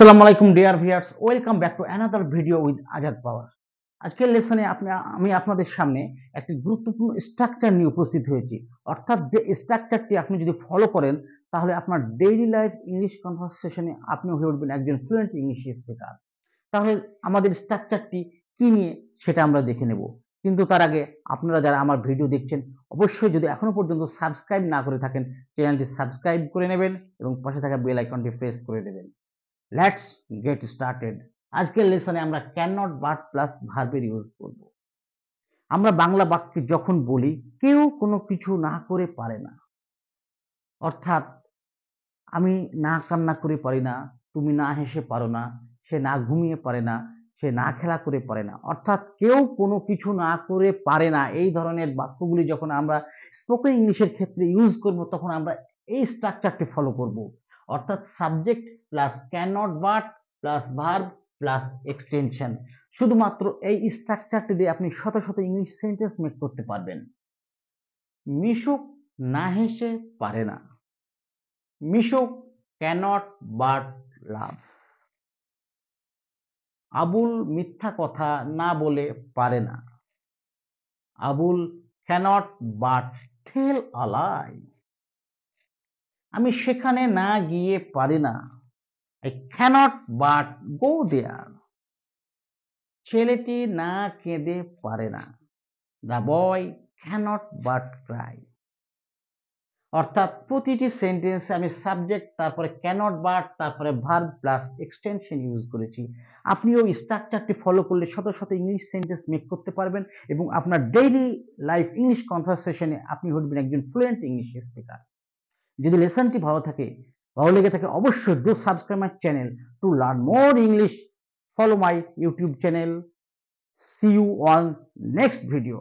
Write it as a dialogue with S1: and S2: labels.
S1: আসসালামু আলাইকুম dear viewers, welcome back to another video with Azad power. আজকের লেসনে আমি আপনাদের সামনে একটি গুরুত্বপূর্ণ স্ট্রাকচার নিয়ে উপস্থিত হয়েছি। অর্থাৎ যে স্ট্রাকচারটি আপনি যদি ফলো করেন তাহলে আপনার ডেইলি লাইফ ইংলিশ কনভারসেশনে আপনি হয়ে উঠবেন একজন ফ্লুয়েন্ট ইংলিশ স্পিকার। তাহলে আমাদের স্ট্রাকচারটি কি নিয়ে সেটা আমরা দেখে নেব। কিন্তু তার আগে আপনারা যারা আমার ভিডিও দেখছেন অবশ্যই যদি এখনো পর্যন্ত সাবস্ক্রাইব না করে থাকেন চ্যানেলটি সাবস্ক্রাইব করে নেবেন এবং পাশে থাকা বেল আইকনটি প্রেস করে দেবেন। Let's get started. আজকের লেসনে আমরা ক্যান নট বাট প্লাস ভার্বের ইউজ করব। আমরা বাংলা বাক্যে যখন বলি কেউ কোনো কিছু না করে পারে না, অর্থাৎ আমি না কান্না করে পারি না, তুমি না হেসে পারো না, সে না ঘুমিয়ে পারে না, সে না খেলা করে পারে না, অর্থাৎ কেউ কোনো কিছু না করে পারে না, এই ধরনের বাক্যগুলি যখন আমরা স্পোকেন ইংলিশের ক্ষেত্রে ইউজ করব তখন আমরা এই স্ট্রাকচারটি ফলো করব। অর্থাৎ subject plus can not but plus verb plus extension. শুধুমাত্র এই স্ট্রাকচারটি দিয়ে আপনি শত শত ইংলিশ সেন্টেন্স মেক করতে পারবেন। মিশুক না হেসে পারে না। Mishuk cannot but love. Abul মিথ্যা কথা না বলে পারে না। Abul cannot but tell a lie. আমি সেখানে না গিয়ে পারি না। I cannot but go there. ছেলেটি না কেঁদে পারে না। The boy cannot but cry. অর্থাৎ প্রতিটি সেন্টেন্সে আমি সাবজেক্ট, তারপরে ক্যানট বাট, তারপরে ভার্ব প্লাস এক্সটেনশন ইউজ করেছি। আপনিও এই স্ট্রাকচারটি ফলো করলে শত শত ইংলিশ সেন্টেন্স মেক করতে পারবেন এবং আপনার ডেইলি লাইফ ইংলিশ কনভারসেশনে আপনি হবেন একজন ফ্লুয়েন্ট ইংলিশ স্পিকার। যদি লেসনটি ভালো লেগে থাকে অবশ্যই do subscribe my channel to learn more English. Follow my YouTube channel. See you on next video.